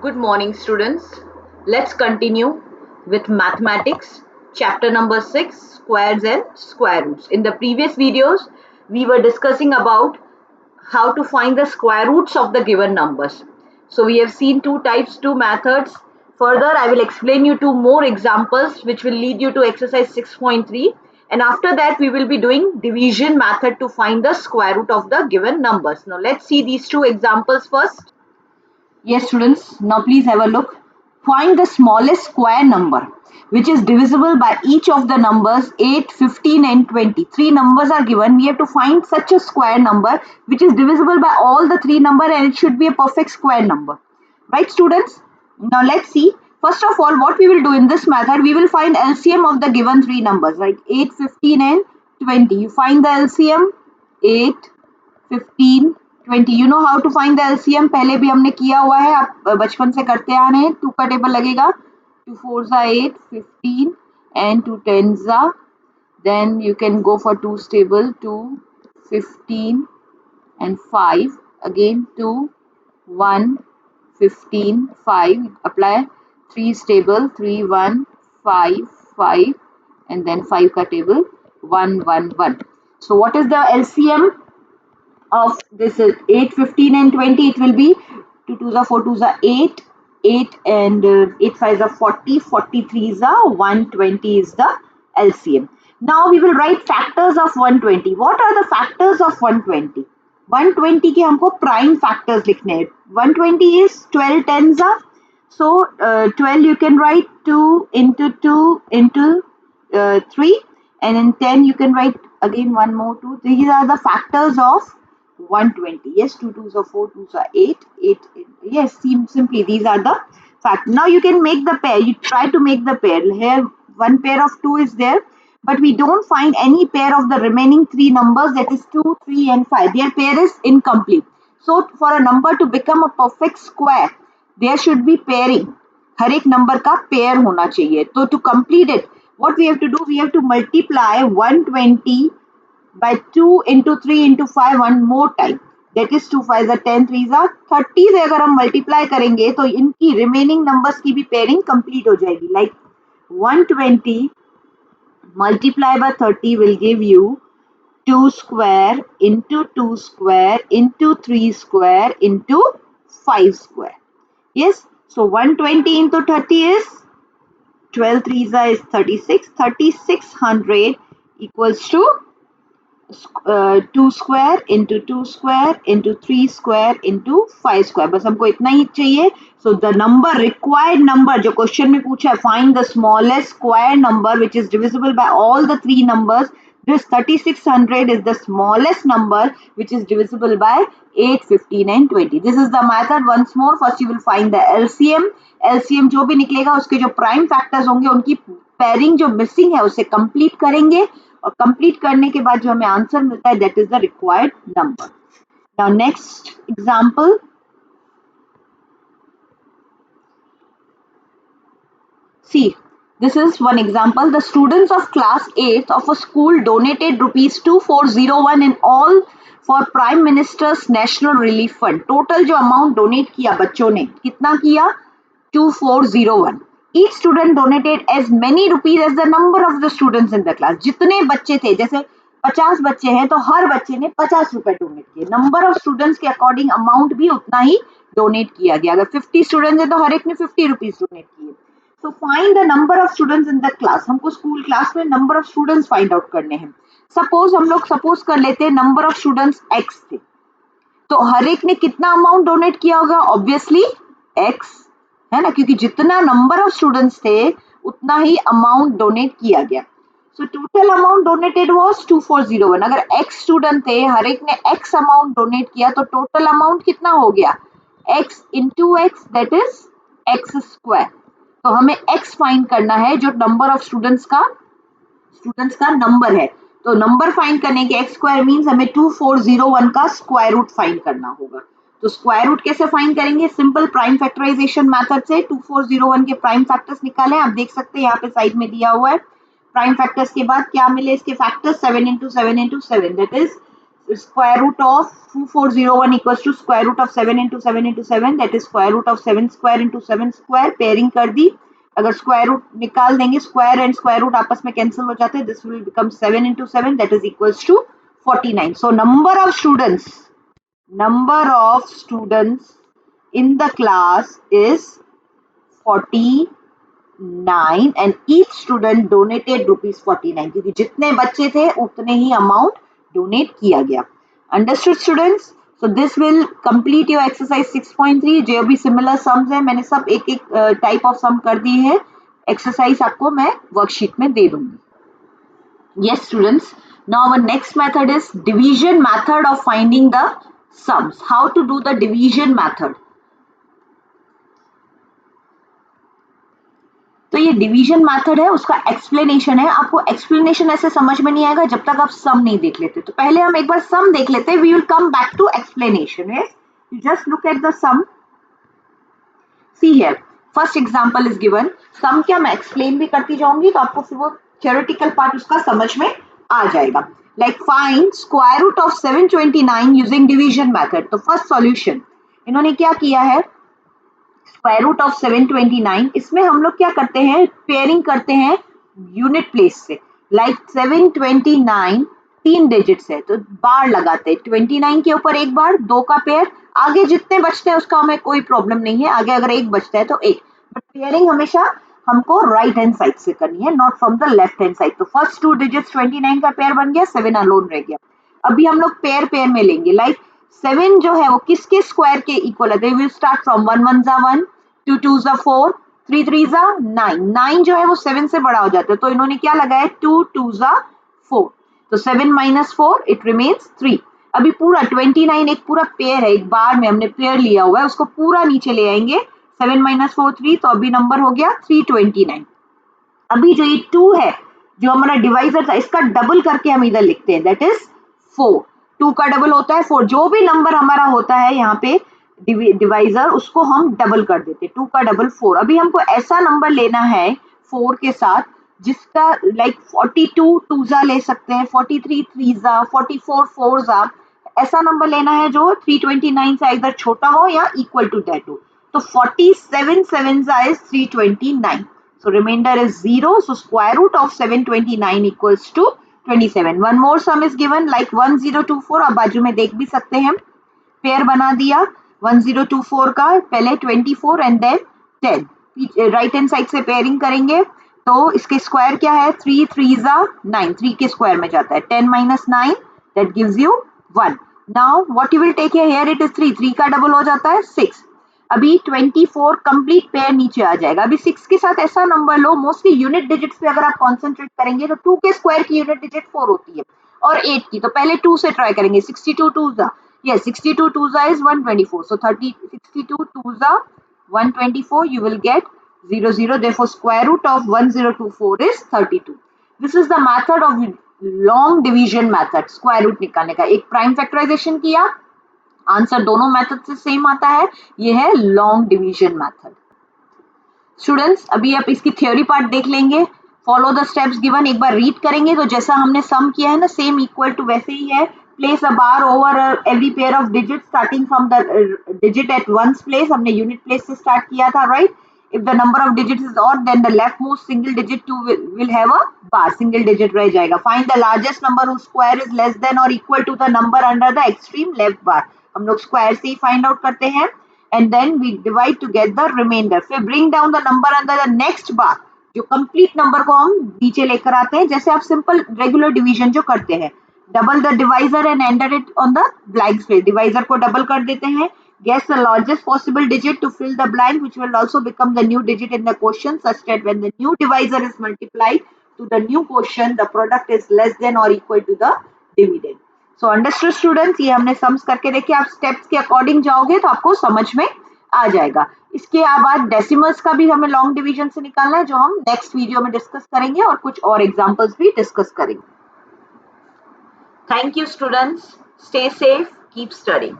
Good morning, students. Let's continue with mathematics, chapter number 6, squares and square roots. In the previous videos, we were discussing about how to find the square roots of the given numbers. So we have seen two types, two methods. Further, I will explain you two more examples which will lead you to exercise 6.3. And after that, we will be doing division method to find the square root of the given numbers. Now let's see these two examples first. Yes, students, now please have a look. Find the smallest square number which is divisible by each of the numbers 8, 15 and 20. Three numbers are given. We have to find such a square number which is divisible by all the three numbers and it should be a perfect square number. Right, students? Now let's see. First of all, what we will do in this method, we will find LCM of the given three numbers, right? 8, 15 and 20. You find the LCM 8, 15, 20. You know how to find the LCM. पहले भी हमने किया हुआ है, आप बचपन से करते आ रहे हैं. 2 का टेबल लगेगा. 2 4s are 8, 15 and 2 10s are. Then you can go for 2's table, 2, 15 and 5. Again 2, 1, 15, 5. Apply 3's table, 3, 1, 5, 5 and then 5 ka table, 1, 1, 1. So what is the LCM of this is 8, 15 and 20? It will be 2 2s are 4 2s are 8, 8 and 8 5s are 40, 43s are 120 is the LCM. Now we will write factors of 120. What are the factors of 120? 120 के हमको prime factors लिखने हैं. 120 is 12 tens are. So 12 you can write 2 into 2 into 3 and in 10 you can write again one more 2. These are the factors of 120. Yes, 2 2s are 4, 2s are 8, 8. Yes, simply these are the fact. Now you can make the pair. You try to make the pair. Here one pair of 2 is there, but we don't find any pair of the remaining three numbers, that is 2, 3 and 5. Their pair is incomplete. So for a number to become a perfect square, there should be pairing. हर एक number का pair होना चाहिए. तो to complete it, what we have to do, we have to multiply 120 by 2 into 3 into 5 one more time. That is 2 5s are 10, 3s are 30 से अगर हम multiply करेंगे तो इनकी remaining numbers की भी pairing complete हो जाएगी. Like 120 multiply by 30 will give you 2 square into 2 square into 3 square into 5 square. Yes, so 120 into 30 is 12 3s is 36. 3600 equals to 2 square into 2 square into 3 square into 5 square. बस हमको इतना ही चाहिए. So the number, required number जो question में पूछा है, find the smallest square number which is divisible by all the three numbers. This 3600 is the smallest number which is divisible by 8, 15 and 20. This is the method. Once more, first you will find the LCM. LCM जो भी निकलेगा उसके जो prime factors होंगे उनकी pairing जो missing है उसे complete करेंगे और कंप्लीट करने के बाद जो हमें आंसर मिलता है, that is the required number. Now next example. See, this is one example. The students of class 8th of a school donated rupees 2401 in all for Prime Minister's National Relief Fund. Total जो amount donate किया बच्चों ने, कितना किया? 2401. Each student donated as many rupees as the number of the students in the class. जितने बच्चे थे, जैसे 50 बच्चे हैं तो हर बच्चे ने 50 रुपए डोनेट किए. नंबर ऑफ स्टूडेंट्स के अकॉर्डिंग अमाउंट भी उतना ही डोनेट किया गया. अगर 50 स्टूडेंट्स है तो हर एक ने 50 रुपीज डोनेट किए. So find the number of students in the class. हमको स्कूल क्लास में number of students find out करने हैं. सपोज हम लोग सपोज कर लेते हैं नंबर ऑफ स्टूडेंट्स x थे, तो हर एक ने कितना अमाउंट डोनेट किया होगा? ऑब्वियसली x है ना, क्योंकि जितना नंबर ऑफ स्टूडेंट्स थे उतना ही अमाउंट डोनेट किया गया. So total amount donated was 2401. अगर x स्टूडेंट थे, हर एक ने x अमाउंट डोनेट किया, तो टोटल अमाउंट कितना हो गया? x into x, that is x square. तो हमें x फाइंड करना है जो नंबर ऑफ स्टूडेंट्स का नंबर है. तो नंबर फाइंड करने के x स्क्वायर मींस हमें 2401 का स्क्वायर रूट फाइंड करना होगा. तो स्क्वायर रूट कैसे फाइंड करेंगे? सिंपल प्राइम फैक्टराइजेशन मेथड से 2401 के प्राइम फैक्टर्स निकालें. आप देख सकते हैं यहाँ पे साइड में दिया हुआ है. प्राइम फैक्टर्स के बाद क्या मिले इसके factors? 7 into 7 into 7, that is square root of 2401 equals to square root of 7 into 7 into 7, that is square root of 7 square into 7 square. Pairing कर दी, अगर स्क्वायर रूट निकाल देंगे, स्क्वायर एंड स्क्वायर रूट आपस में कैंसिल हो जाते हैं. This will become 7 into 7, that is equals to 49. So number of students in the class is 49 and each student donated rupees 49, क्योंकि जितने बच्चे थे उतने ही अमाउंट डोनेट किया गया. Understood students? So this will complete your exercise 6.3. जो भी similar sums है मैंने सब एक एक टाइप ऑफ सम कर दिए हैं. एक्सरसाइज आपको मैं वर्कशीट में दे दूंगी. Yes students, now our next method is division method of finding the sums. How to do the division method? तो ये डिवीजन मेथड है, उसका एक्सप्लेनेशन है. आपको एक्सप्लेनेशन ऐसे समझ में नहीं आएगा जब तक आप सम नहीं देख लेते. तो पहले हम एक बार सम देख लेते हैं. We will come back to explanation. You just look at the sum. See here, first example is given. Sum क्या मैं एक्सप्लेन भी करती जाऊंगी तो आपको फिर वो थ्योरेटिकल पार्ट उसका समझ में आ जाएगा. Like find square root of 729 using division method. तो फर्स्ट सॉल्यूशन इन्होंने क्या किया है, स्क्वायर रूट ऑफ 729. इसमें हम लोग क्या करते हैं, पेयरिंग करते हैं यूनिट प्लेस से. लाइक 729 3 डिजिट्स है तो बार लगाते हैं. 29 के ऊपर एक बार, 2 का पेयर. आगे जितने बचते हैं उसका हमें कोई प्रॉब्लम नहीं है, आगे अगर एक बचता है तो एक. बट पेयरिंग हमेशा हमको राइट हैंड साइड से करनी है, not from the left hand side. तो फर्स्ट 2 डिजिट्स 29 का पेयर बन गया, 7 अलोन रह गया. अभी हम लोग पेयर में लेंगे. लाइक 7 जो है वो किसके स्क्वायर के इक्वल है. दे विल स्टार्ट फ्रॉम 1 1 जा 1, 2 2 जा 4, 3 3 जा 9. 9 जो है वो 7 से बड़ा हो जाता है तो इन्होंने क्या लगाया, 2 2 जा 4. तो 7 minus 4 इट रिमेन्स 3. अभी पूरा 29 एक पूरा पेयर है, एक बार में हमने पेयर लिया हुआ है, उसको पूरा नीचे ले आएंगे. 7 minus 4 3, तो अभी नंबर हो गया 329. अभी जो ये 2 है जो हमारा डिवाइजर था, इसका डबल करके हम इधर लिखते हैं, दैट इज 4. 2 का डबल होता है 4. जो भी नंबर हमारा होता है यहाँ पे डिवाइजर, उसको हम डबल कर देते हैं. 2 का डबल 4. अभी हमको ऐसा नंबर लेना है 4 के साथ जिसका लाइक 42 2 जा ले सकते हैं, 43 3 जा, 44 4 जा. ऐसा नंबर लेना है जो 329 से इधर छोटा हो या इक्वल टू दैट हो. तो 47 7 जा is 329. So remainder is 0. So square root of 729 equals to 27. One more sum is given like 1024. आप बाजू में देख भी सकते हैं. पेयर बना दिया 1024 का, पहले 24 and then 10. Right hand side से पेयरिंग करेंगे तो इसके स्क्वायर क्या है, 3 3 जा 9, 3 के स्क्वायर में जाता है. 10 minus 9 that gives you 1. Now what you will take here, it is 3. 3 का डबल हो जाता है 6. अभी 24 कंप्लीट पेयर नीचे आ जाएगा. अभी 6 के साथ ऐसा नंबर लो, मोस्टली यूनिट डिजिट्स पे अगर आप कॉन्सेंट्रेट करेंगे तो 2 के स्क्वायर की यूनिट डिजिट 4 होती है और 8 की. तो पहले 2 से ट्राई करेंगे. 62 2 जा, yes 62 2 जा is 124. So 62 2 जा 124, you will get 0 0. Therefore square root of 1024 is 32. This is the method of long division method. Square root निकालने का. एक प्राइम फैक्टराइजेशन किया, आंसर दोनों मेथड से सेम आता है. ये है लॉन्ग डिवीजन मेथड. स्टूडेंट्स अभी आप इसकी थ्योरी पार्ट देख लेंगे. Follow the steps given. एक बार रीड करेंगे तो जैसा हमने सम किया है ना, सेम इक्वल टू वैसे ही है. Place a bar over every pair of digit starting from the digit at ones place. हमने यूनिट प्लेस से स्टार्ट किया था, right. If the number of digits is odd, then the leftmost single digit will have a bar. Single digit रह जाएगा. Find the largest number whose square is less than or equal to the number under the extreme left bar. हम लोग square से ही find out करते हैं and then we divide to get the remainder. फिर bring down the number under the next bar. जो complete number को हम नीचे लेकर आते हैं, जैसे आप सिंपल रेगुलर डिवीजन जो करते हैं. Double the divisor and enter it on the blank space. Divisor को डबल कर देते हैं. Guess the largest possible digit to fill the blank, which will also become the new digit in the quotient, such that when the new divisor is multiplied to the new quotient, the product is less than or equal to the dividend. So understood students? ये हमने sums करके देखे. आप steps के according जाओगे तो आपको समझ में आ जाएगा. इसके बाद डेसिमल्स का भी हमें लॉन्ग डिवीजन से निकालना है, जो हम नेक्स्ट वीडियो में डिस्कस करेंगे और कुछ और एग्जांपल्स भी डिस्कस करेंगे. Thank you students. Stay safe. Keep studying.